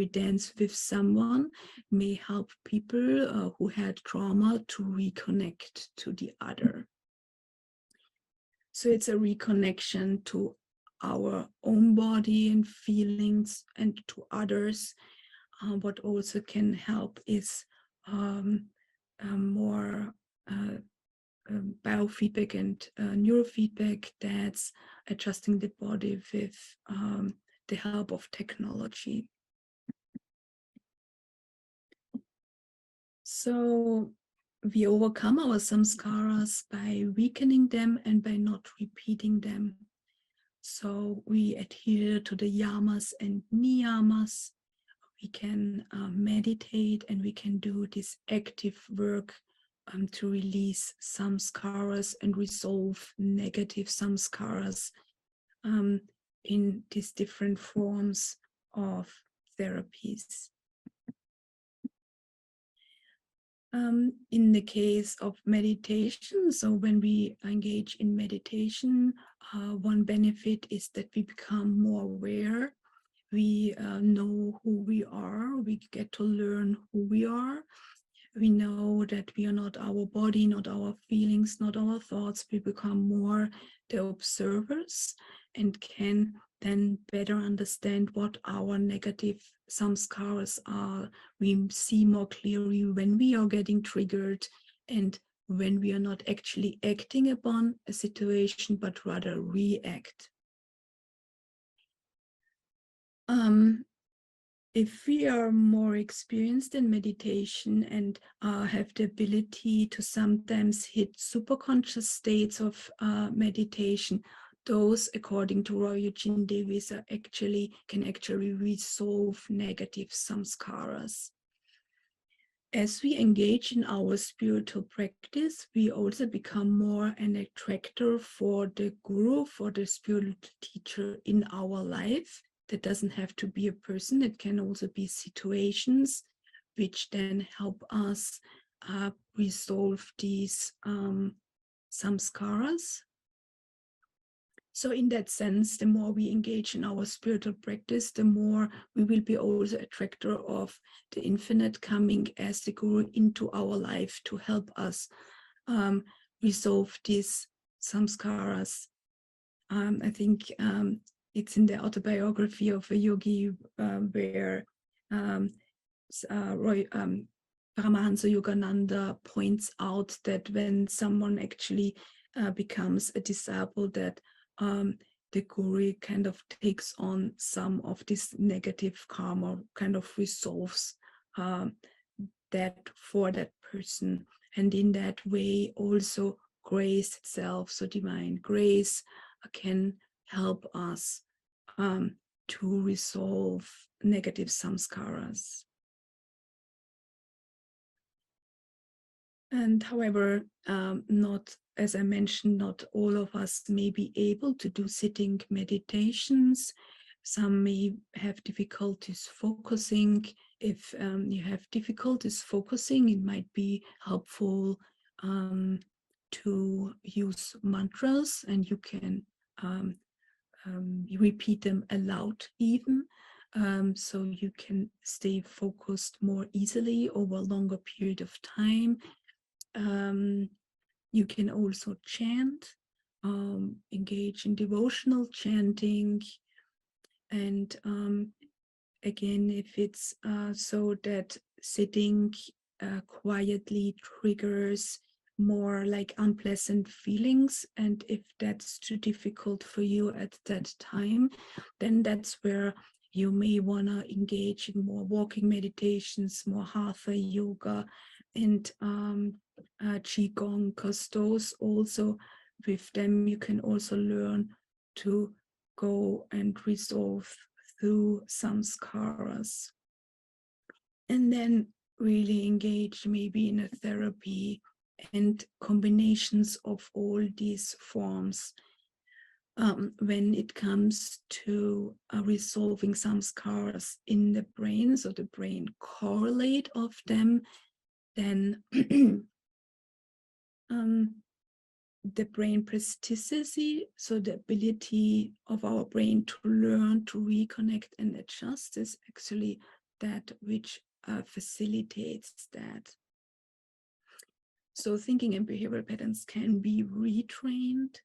dance with someone may help people who had trauma to reconnect to the other. So it's a reconnection to our own body and feelings and to others. What also can help is more biofeedback and neurofeedback. That's adjusting the body with the help of technology. So we overcome our samskaras by weakening them and by not repeating them. So we adhere to the yamas and niyamas. We can meditate, and we can do this active work to release samskaras and resolve negative samskaras in these different forms of therapies. In the case of meditation, so when we engage in meditation, one benefit is that we become more aware. We know who we are. We get to learn who we are. We know that we are not our body, not our feelings, not our thoughts. We become more the observers and can then better understand what our negative samskaras are. We see more clearly when we are getting triggered and when we are not actually acting upon a situation, but rather react. If we are more experienced in meditation and have the ability to sometimes hit superconscious states of meditation, those, according to Roy Eugene Davis, can actually resolve negative samskaras. As we engage in our spiritual practice, we also become more an attractor for the guru, for the spiritual teacher in our life. That doesn't have to be a person, it can also be situations which then help us resolve these samskaras. So in that sense, the more we engage in our spiritual practice, the more we will be also attractor of the infinite coming as the guru into our life to help us resolve these samskaras. I think it's in the autobiography of a yogi where Paramahansa Yogananda points out that when someone actually becomes a disciple, that the guru kind of takes on some of this negative karma, kind of resolves that for that person. And in that way, also grace itself, so divine grace, can help us to resolve negative samskaras. And however, not, as I mentioned, not all of us may be able to do sitting meditations. Some may have difficulties focusing. If you have difficulties focusing, it might be helpful to use mantras, and you can repeat them aloud even. So you can stay focused more easily over a longer period of time. You can also chant, engage in devotional chanting, and again, if it's so that sitting quietly triggers more like unpleasant feelings, and if that's too difficult for you at that time, then that's where you may want to engage in more walking meditations, more hatha yoga, and qigong, because those also, with them you can also learn to go and resolve through samskaras. And then really engage maybe in a therapy and combinations of all these forms. When it comes to resolving samskaras in the brain, so the brain correlate of them, then the brain plasticity, so the ability of our brain to learn, to reconnect and adjust, is actually that which facilitates that. So thinking and behavioral patterns can be retrained.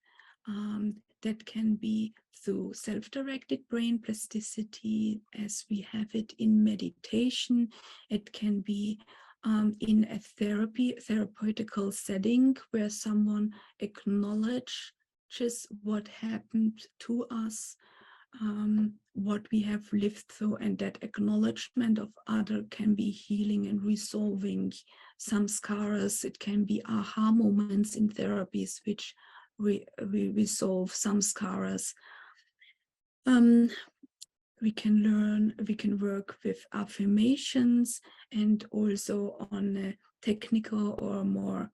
That can be through self-directed brain plasticity, as we have it in meditation. It can be in a therapeutical setting where someone acknowledges what happened to us, what we have lived through, and that acknowledgement of other can be healing and resolving samskaras. It can be aha moments in therapies which we resolve samskaras. We can work with affirmations and also on technical or more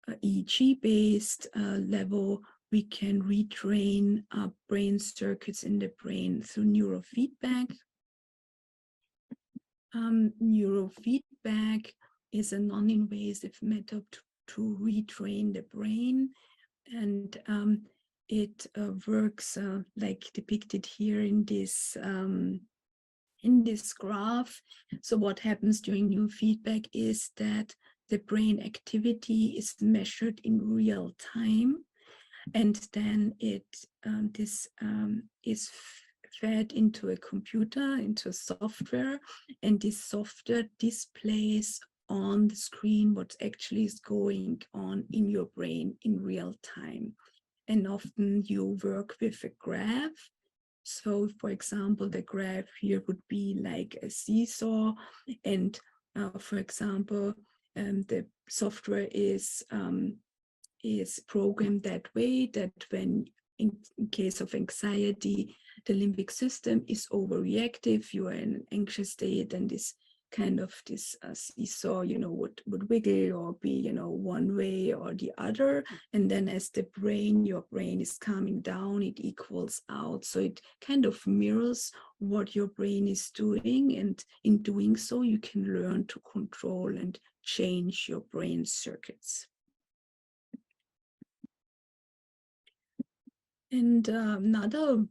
EEG-based level, we can retrain brain circuits in the brain through neurofeedback. Neurofeedback is a non-invasive method to retrain the brain, and it works like depicted here in this graph. So what happens during neurofeedback is that the brain activity is measured in real time, and then this is fed into a computer, into a software, and this software displays on the screen what actually is going on in your brain in real time. And often you work with a graph. So, for example, the graph here would be like a seesaw, and for example, the software is programmed that way that when in case of anxiety, the limbic system is overreactive, you are in an anxious state, and this kind of this seesaw, would wiggle or be, one way or the other. And then as your brain is calming down, it equals out. So it kind of mirrors what your brain is doing. And in doing so, you can learn to control and change your brain circuits. And on another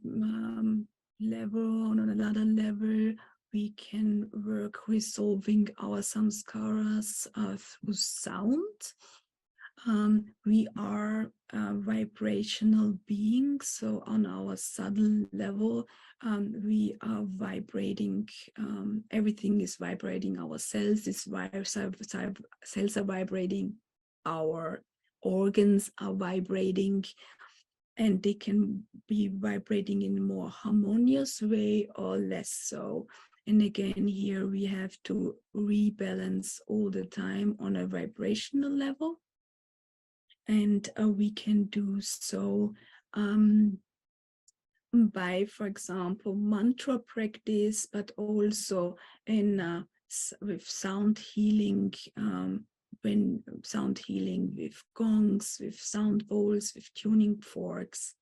level, we can work resolving our samskaras through sound. We are vibrational beings, so on our subtle level, we are vibrating. Everything is vibrating. Our cells are vibrating. Our organs are vibrating. And they can be vibrating in a more harmonious way or less so. And again, here we have to rebalance all the time on a vibrational level. And we can do so by, for example, mantra practice, but also in with sound healing, when sound healing with gongs, with sound bowls, with tuning forks.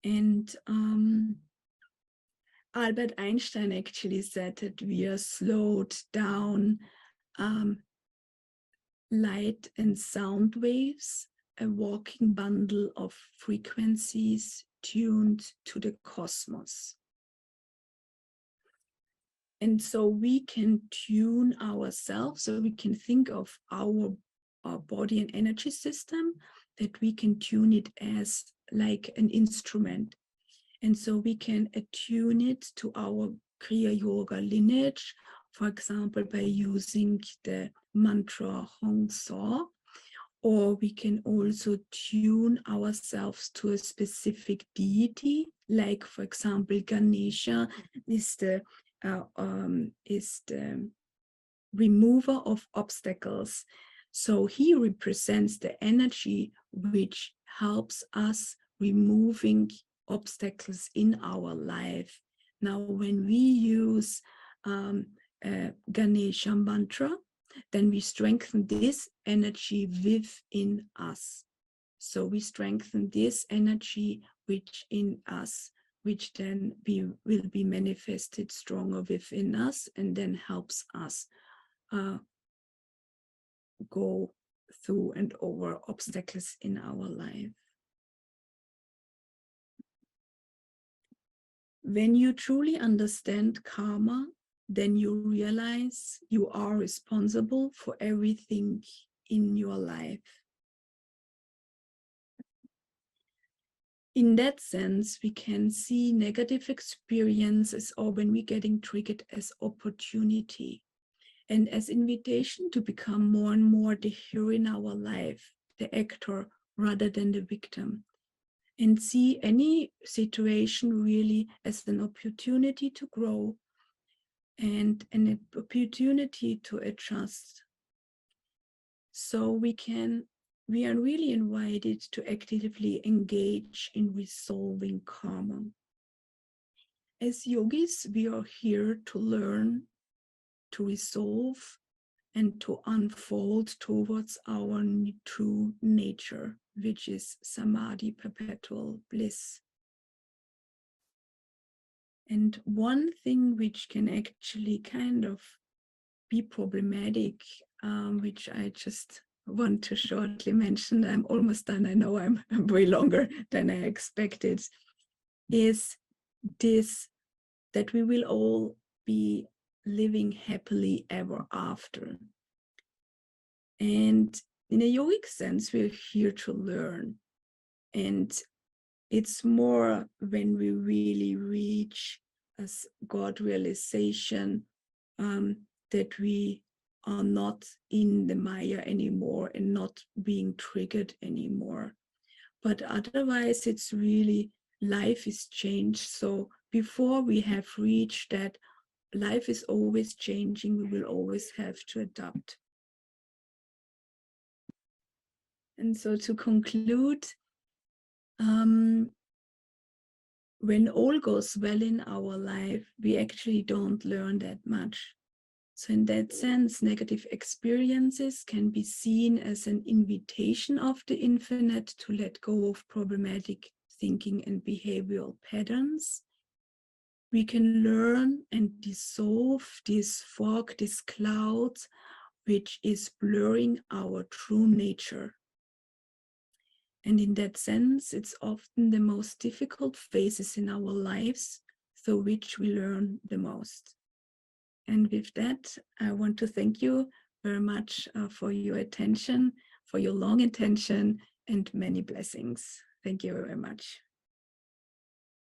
And Albert Einstein actually said that we are slowed down light and sound waves, a walking bundle of frequencies tuned to the cosmos. And so we can tune ourselves, so we can think of our body and energy system, that we can tune it as like an instrument. And so we can attune it to our Kriya Yoga lineage, for example, by using the mantra Hong Saw, or we can also tune ourselves to a specific deity, like, for example, Ganesha is the remover of obstacles. So he represents the energy which helps us removing obstacles in our life. Now, when we use Ganesha mantra, then we strengthen this energy within us. So we strengthen this energy which in us, which then will be manifested stronger within us, and then helps us go through and over obstacles in our life. When you truly understand karma, then you realize you are responsible for everything in your life. In that sense, we can see negative experiences, or when we're getting triggered, as opportunity and as invitation to become more and more the hero in our life, the actor rather than the victim, and see any situation really as an opportunity to grow and an opportunity to adjust. So we are really invited to actively engage in resolving karma. As yogis, we are here to learn, to resolve, and to unfold towards our true nature, which is samadhi, perpetual bliss. And one thing which can actually kind of be problematic, which I just want to shortly mention, I'm almost done, I know I'm way longer than I expected, is this, that we will all be living happily ever after. And in a yogic sense, we're here to learn. And it's more when we really reach as God realization, that we are not in the Maya anymore and not being triggered anymore. But otherwise, it's really, life is changed. So before we have reached that, life is always changing. We will always have to adapt. And so to conclude, when all goes well in our life, we actually don't learn that much. So in that sense, negative experiences can be seen as an invitation of the infinite to let go of problematic thinking and behavioral patterns. We can learn and dissolve this fog, this cloud, which is blurring our true nature. And in that sense, it's often the most difficult phases in our lives through which we learn the most. And with that, I want to thank you very much for your attention, for your long attention, and many blessings. Thank you very much.